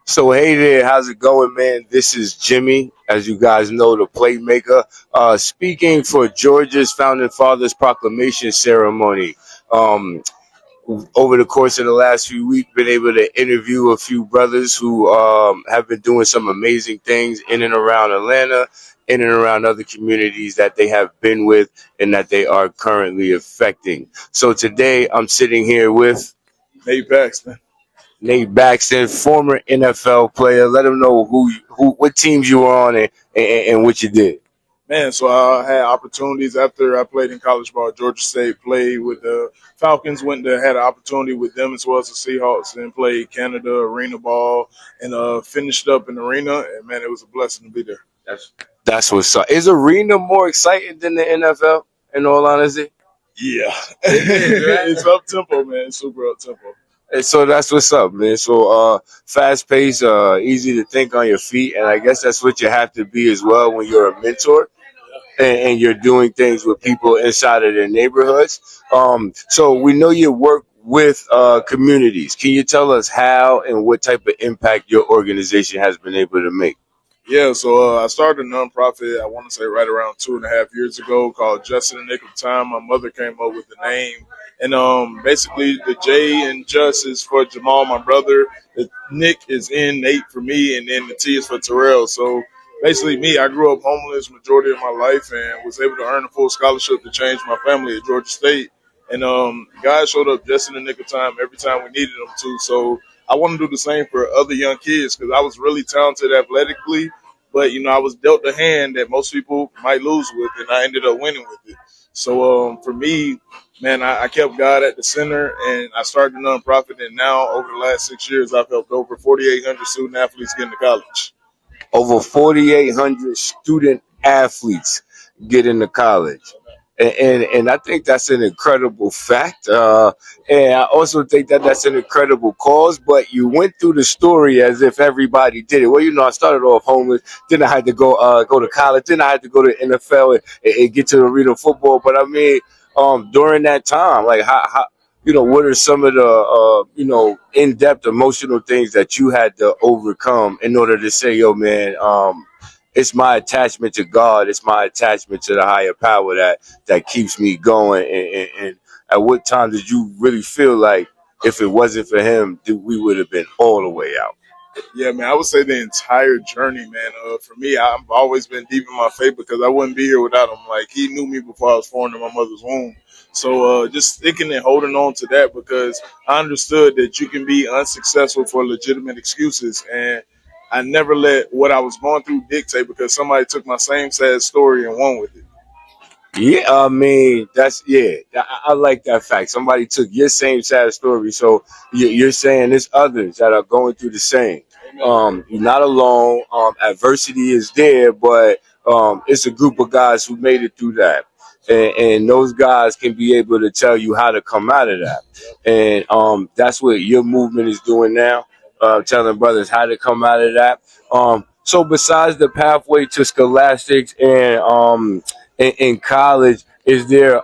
So hey there, how's it going, man? This is Jimmy, as you guys know, the playmaker, speaking for Georgia's founding fathers proclamation ceremony. Um, Over the course of the last few weeks, been able to interview a few brothers who have been doing some amazing things in and around Atlanta, in and around other communities that they have been with and that they are currently affecting. So today, I'm sitting here with Nate Paxton. Nate Paxton, former NFL player. Let them know what teams you were on and what you did. Man, so I had opportunities after I played in college ball. Georgia State, played with the Falcons, had an opportunity with them as well as the Seahawks, and played Canada arena ball and finished up in arena. And man, it was a blessing to be there. That's that's what's up. Is arena more exciting than the NFL? In all honesty, Yeah, right? it's up tempo, man. It's super up tempo. And so that's what's up, man. So fast paced, easy to think on your feet, and I guess that's what you have to be as well when you're a mentor and you're doing things with people inside of their neighborhoods. So we know you work with communities. Can you tell us how and what type of impact your organization has been able to make? Yeah, so I started a nonprofit, I want to say right around 2.5 years ago, called Just in the Nick of Time. My mother came up with the name. And basically, the J in Just is for Jamal, my brother. The Nick is in Nate for me, and then the T is for Terrell. So basically, me, I grew up homeless majority of my life and was able to earn a full scholarship to change my family at Georgia State. And guys showed up just in the nick of time every time we needed them to. So I want to do the same for other young kids because I was really talented athletically, but I was dealt a hand that most people might lose with, and I ended up winning with it. So for me, man, I kept God at the center, and I started a nonprofit. And now, over the last 6 years, I've helped over 4,800 student athletes get into college. Over 4,800 student athletes get into college. And I think that's an incredible fact. And I also think that that's an incredible cause. But you went through the story as if everybody did it. Well, I started off homeless. Then I had to go to college. Then I had to go to NFL and get to the arena football. But I mean, during that time, like how what are some of the in-depth emotional things that you had to overcome in order to say, yo, man, it's my attachment to God, it's my attachment to the higher power that keeps me going. And at what time did you really feel like if it wasn't for him, we would have been all the way out? Yeah, man, I would say the entire journey, man. For me, I've always been deep in my faith because I wouldn't be here without him. Like, he knew me before I was formed in my mother's womb. So just sticking and holding on to that because I understood that you can be unsuccessful for legitimate excuses. And I never let what I was going through dictate because somebody took my same sad story and won with it. Yeah, I mean I like that fact. Somebody took your same sad story, so you're saying there's others that are going through the same. You're not alone. Adversity is there, but it's a group of guys who made it through that, and those guys can be able to tell you how to come out of that. And that's what your movement is doing now, telling brothers how to come out of that. So besides the pathway to scholastics and in college, is there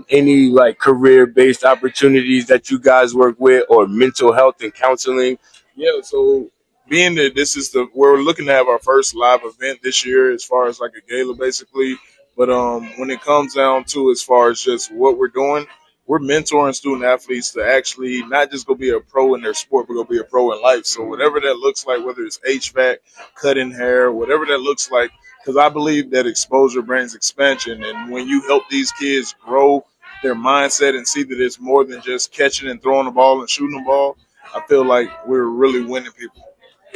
any like career based opportunities that you guys work with or mental health and counseling? Yeah, so being that this is we're looking to have our first live event this year as far as like a gala basically. But when it comes down to as far as just what we're doing, we're mentoring student athletes to actually not just go be a pro in their sport, but go be a pro in life. So whatever that looks like, whether it's HVAC, cutting hair, whatever that looks like, because I believe that exposure brings expansion. And when you help these kids grow their mindset and see that it's more than just catching and throwing the ball and shooting the ball, I feel like we're really winning people.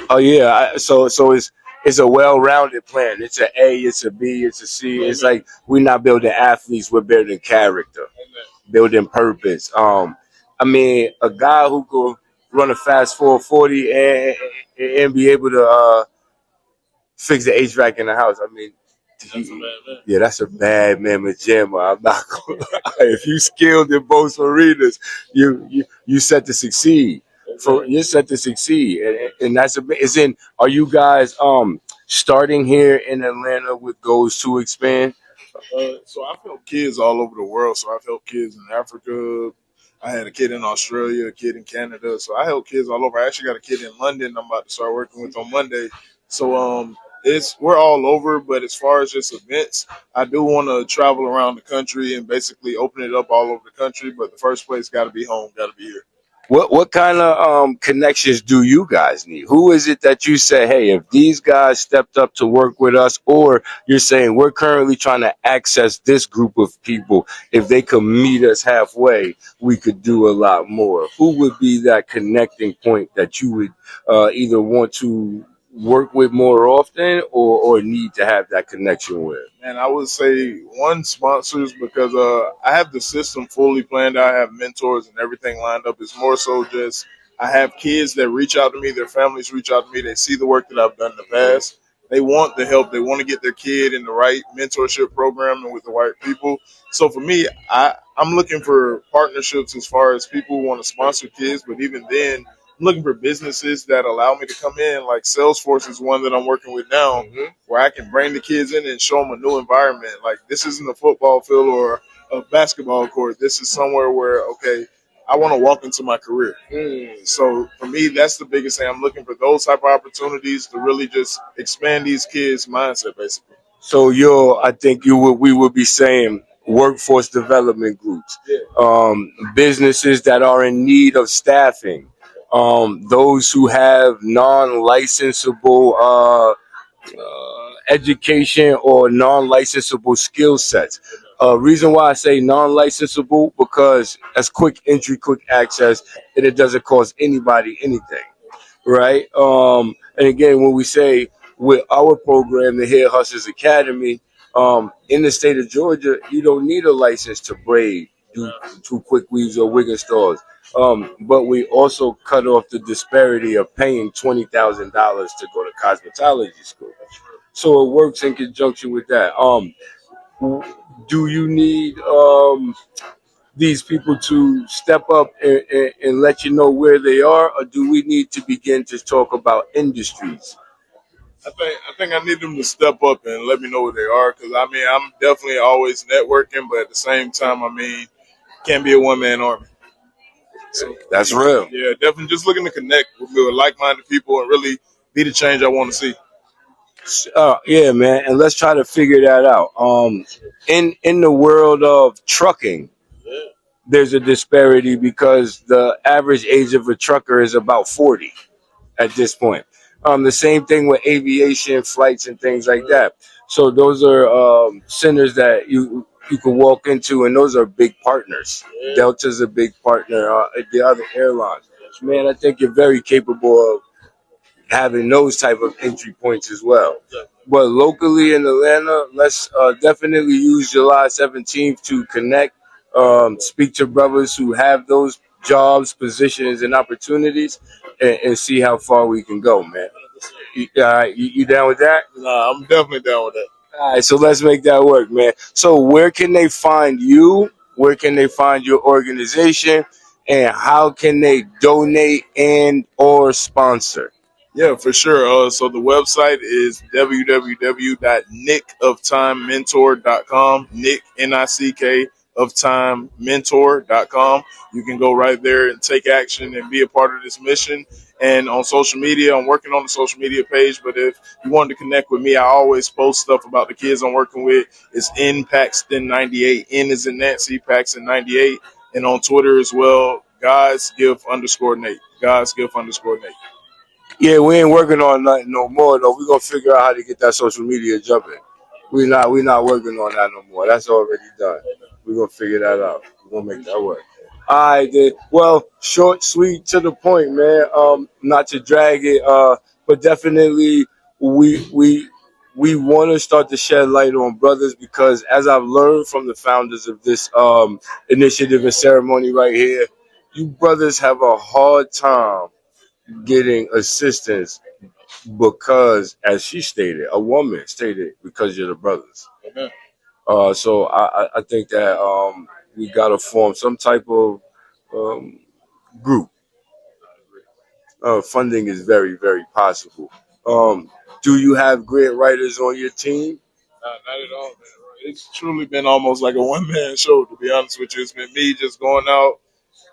Oh yeah, so it's a well rounded plan. It's a A, it's a B, it's a C. It's like we're not building athletes, we're building character, building purpose. I mean, a guy who could run a fast 440 and be able to fix the HVAC in the house. I mean, yeah, that's a bad mamma jamma. I'm not gonna lie. If you skilled in both arenas, you set to succeed. You're set to succeed, and that's a. Is in. Are you guys starting here in Atlanta with goals to expand? So I've helped kids all over the world. So I've helped kids in Africa, I had a kid in Australia, a kid in Canada. So I help kids all over. I actually got a kid in London I'm about to start working with on Monday. So it's we're all over, but as far as just events, I do want to travel around the country and basically open it up all over the country. But the first place got to be home, got to be here. What kind of connections do you guys need? Who is it that you say, hey, if these guys stepped up to work with us, or you're saying we're currently trying to access this group of people, if they could meet us halfway, we could do a lot more. Who would be that connecting point that you would either want to work with more often, or need to have that connection with? And I would say one sponsors because I have the system fully planned. I have mentors and everything lined up. It's more so just I have kids that reach out to me, their families reach out to me. They see the work that I've done in the past. They want the help. They want to get their kid in the right mentorship program and with the right people. So for me, I'm looking for partnerships as far as people who want to sponsor kids, but even then, I'm looking for businesses that allow me to come in. Like Salesforce is one that I'm working with now, where I can bring the kids in and show them a new environment. Like this isn't a football field or a basketball court. This is somewhere where okay, I want to walk into my career. So for me, that's the biggest thing. I'm looking for those type of opportunities to really just expand these kids' mindset, basically. So I think we would be saying workforce development groups, Yeah. businesses that are in need of staffing, those who have non-licensable education or non-licensable skill sets. Reason why I say non-licensable because that's quick entry, quick access, and it doesn't cost anybody anything, right? And again, when we say with our program, the Hair Hustlers Academy, in the state of Georgia, you don't need a license to braid, do two quick weaves or wig installs. But we also cut off the disparity of paying $20,000 to go to cosmetology school. So it works in conjunction with that. Do you need these people to step up and let you know where they are, or do we need to begin to talk about industries? I think I need them to step up and let me know where they are because I mean I'm definitely always networking, but at the same time, I mean can't be a one man army. So That's real. yeah, definitely just looking to connect with like minded people and really be the change I want to see. Yeah, man, and let's try to figure that out. In the world of trucking, there's a disparity because the average age of a trucker is about 40 at this point. The same thing with aviation, flights, and things like that. So those are centers that you can walk into, and those are big partners. Delta's a big partner. The other airlines, man, I think you're very capable of having those type of entry points as well. But locally in Atlanta, let's definitely use July 17th to connect, speak to brothers who have those jobs, positions, and opportunities, and see how far we can go, man. You down with that? Nah, I'm definitely down with that. All right, so let's make that work, man. So where can they find you? Where can they find your organization? And how can they donate and or sponsor? Yeah, for sure. So the website is www.nickoftimementor.com. Nick, Nick of time mentor.com. You can go right there and take action and be a part of this mission. And on social media, I'm working on the social media page. But if you wanted to connect with me, I always post stuff about the kids I'm working with. It's in Paxton 98. N is in Nancy, Paxton 98. And on Twitter as well, God's Gift _ Nate. God's Gift _ Nate. Yeah, we ain't working on nothing no more though. We gonna figure out how to get that social media jumping. We not working on that no more. That's already done. We gonna figure that out. We gonna make that work. All right, then. Well, short, sweet, to the point, man. Not to drag it, but definitely we want to start to shed light on brothers because, as I've learned from the founders of this initiative and ceremony right here, you brothers have a hard time getting assistance because, as she stated, a woman stated, because you're the brothers. Amen. So I think that we got to form some type of um, group. Funding is very, very possible. Do you have great writers on your team? Not at all, man. It's truly been almost like a one man show, to be honest with you. It's been me just going out,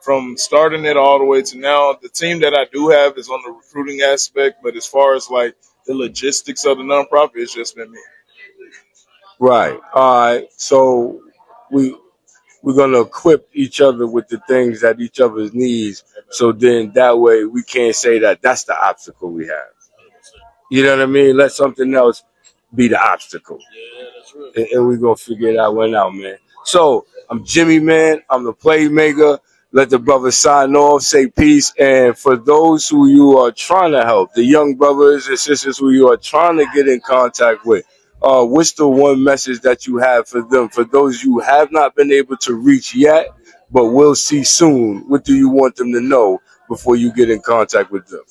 from starting it all the way to now. The team that I do have is on the recruiting aspect, but as far as like the logistics of the nonprofit, it's just been me. Right. All right. So we we're gonna equip each other with the things that each other's needs. So then that way we can't say that that's the obstacle we have. You know what I mean? Let something else be the obstacle, and we're gonna figure that one out, man. So I'm Jimmy, man. I'm the playmaker. Let the brothers sign off, say peace, and for those who you are trying to help, the young brothers and sisters who you are trying to get in contact with, what's the one message that you have for them? For those you have not been able to reach yet, but will see soon, what do you want them to know before you get in contact with them?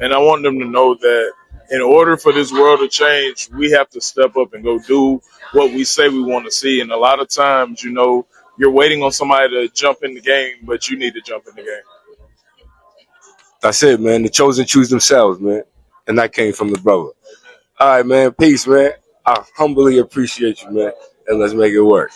And I want them to know that in order for this world to change, we have to step up and go do what we say we want to see. And a lot of times, you're waiting on somebody to jump in the game, but you need to jump in the game. That's it, man. The chosen choose themselves, man. And that came from the brother. All right, man. Peace, man. I humbly appreciate you, man. And let's make it work.